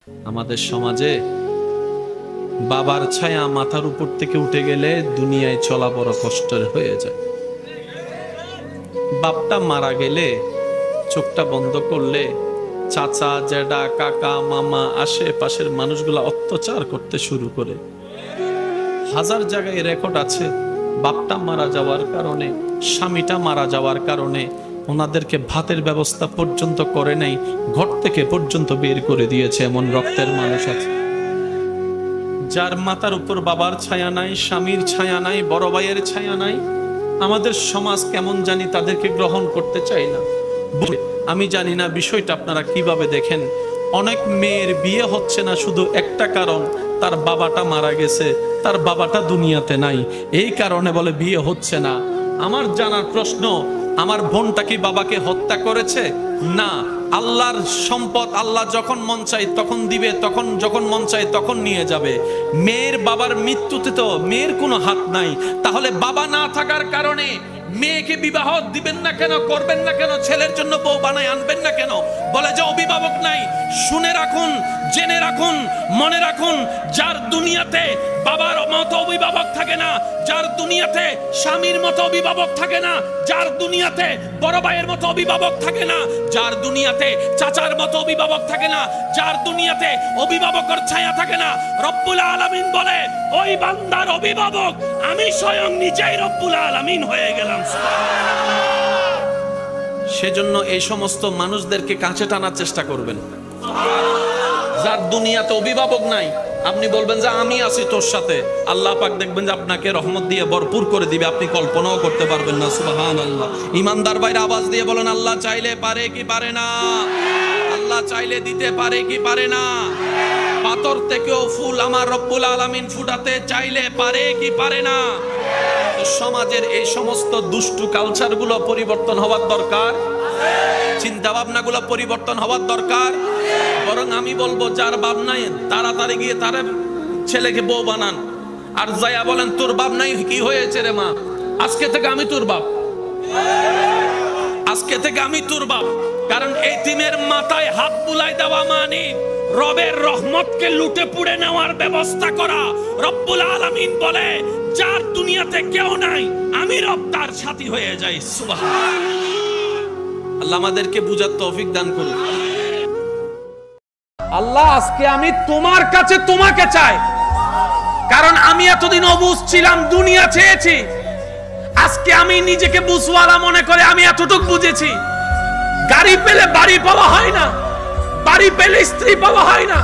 আমাদের সমাজে বাবার ছায়া মাথার উপর থেকে উঠে গেলে দুনিয়ায় চলা বড় কষ্টের হয়ে যায়। বাপটা মারা গেলে চোখটা বন্ধ করলে চাচা, জ্যাঠা, কাকা, মামা, আশেপাশের মানুষগুলা অত্যাচার করতে শুরু করে। হাজার জায়গায় রেকর্ড আছে, বাপটা মারা যাওয়ার কারণে, স্বামীটা মারা যাওয়ার কারণে ওনাদেরকে ভাতের ব্যবস্থা পর্যন্ত করে নাই, ঘর থেকে পর্যন্ত বের করে দিয়েছে। এমন রক্তের মানুষ আছে যার মাথার উপর বাবার ছায়া নাই, স্বামীর ছায়া নাই, বড় ভাইয়ের ছায়া নাই। আমাদের সমাজ কেমন জানি তাদেরকে গ্রহণ করতে চায় না। আমি জানি না বিষয়টা আপনারা কিভাবে দেখেন। অনেক মেয়ের বিয়ে হচ্ছে না শুধু একটা কারণ, তার বাবাটা মারা গেছে, তার বাবাটা দুনিয়াতে নাই, এই কারণে বলে বিয়ে হচ্ছে না। আমার জানার প্রশ্ন, আমার বোনটা কি বাবাকে হত্যা করেছে? না। আল্লাহর সম্পদ আল্লাহ যখন মন চায় তখন দিবে, তখন যখন মন চায় তখন নিয়ে যাবে। মেয়ের বাবার মৃত্যুতে তো মেয়ের কোনো হাত নাই। তাহলে বাবা না থাকার কারণে মেয়েকে বিবাহ দিবেন না কেন, করবেন না কেন, ছেলের জন্য বউ বানায় আনবেন না কেন? বলে যে অভিভাবক নাই। শুনে রাখুন, জেনে রাখুন, মনে রাখুন, যার দুনিয়াতে বাবার মতো অভিভাবক থাকে না, যার দুনিয়াতে স্বামীর মতো অভিভাবক থাকে না, যার দুনিয়াতে বড় ভাইয়ের মতো অভিভাবক থাকে না, যার দুনিয়াতে চাচার মতো অভিভাবক থাকে না, যার দুনিয়াতে অভিভাবকের ছায়া থাকে না, রব্বুল আলামিন বলে ওই বান্দার অভিভাবক আমি স্বয়ং নিজেই রব্বুল আলামিন হয়ে গেলাম। সেজন্য এই সমস্ত মানুষদেরকে কাছে টানার চেষ্টা করবেন। যার দুনিয়াতে অভিভাবক নাই, আপনি বলবেন যে আমি আছি তোর সাথে, আল্লাহ পাক দেখবেন যে আপনাকে রহমত দিয়ে ভরপুর করে দিবে, আপনি কল্পনাও করতে পারবেন না। সুবহানাল্লাহ। ইমানদার ভাইরা আওয়াজ দিয়ে বলেন, আল্লাহ চাইলে পারে কি পারে না? আল্লাহ চাইলে দিতে পারে কি পারে না? পাথর থেকেও ফুল আমার রব্বুল আলামিন ফুটাতে চাইলে পারে কি পারে না? সমাজের এই সমস্ত দুষ্টু কালচার গুলো পরিবর্তন হওয়ার দরকার, চিন্তা ভাবনা গুলো পরিবর্তন হওয়ার দরকার। বরং আমি বলবো যার বাপ নাই তাড়াতাড়ি গিয়ে তার ছেলেকে বউ বানান, আর যাইয়া বলেন তোর বাপ নাই, কি হয়েছে রে মা, আজকে থেকে আমি তোর বাপ, আজকে থেকে আমি তোর বাপ। কারণ এই তিনের মাথায় হাত বুলাই দেওয়া মানে রবের রহমতকে লুটে পুড়ে নেওয়ার ব্যবস্থা করা। রব্বুল আলামিন বলে যার দুনিয়াতে কেউ নাই, আমি রব তার সাথী হয়ে যাই। সুবহানাল্লাহ। আল্লাহ আমাদেরকে বুঝার তৌফিক দান করুন। আল্লাহ আজকে আমি তোমার কাছে তোমাকে চাই, কারণ আমি এতদিন অবুঝ ছিলাম, দুনিয়া চেয়েছি। আজকে আমি নিজেকে বুঝওয়ালা মনে করে আমি এতটুকু বুঝেছি, গাড়ি পেলে বাড়ি পাওয়া হয় না, বাড়ি পেলে স্ত্রী পাওয়া হয় না,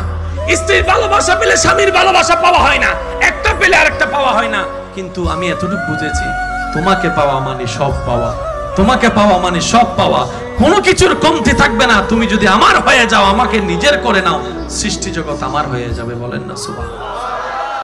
স্ত্রীর ভালোবাসা পেলে স্বামীর ভালোবাসা পাওয়া হয় না, একটা পেলে আরেকটা পাওয়া হয় না। কিন্তু আমি এতটুকু বুঝেছি, তোমাকে পাওয়া মানে সব পাওয়া, তোমাকে পাওয়া মানে সব পাওয়া, কোনো কিছুর কমতি থাকবে না। তুমি যদি আমার হয়ে যাও, আমাকে নিজের করে নাও, সৃষ্টি জগৎ আমার হয়ে যাবে। বলেন না সুবহানাল্লাহ।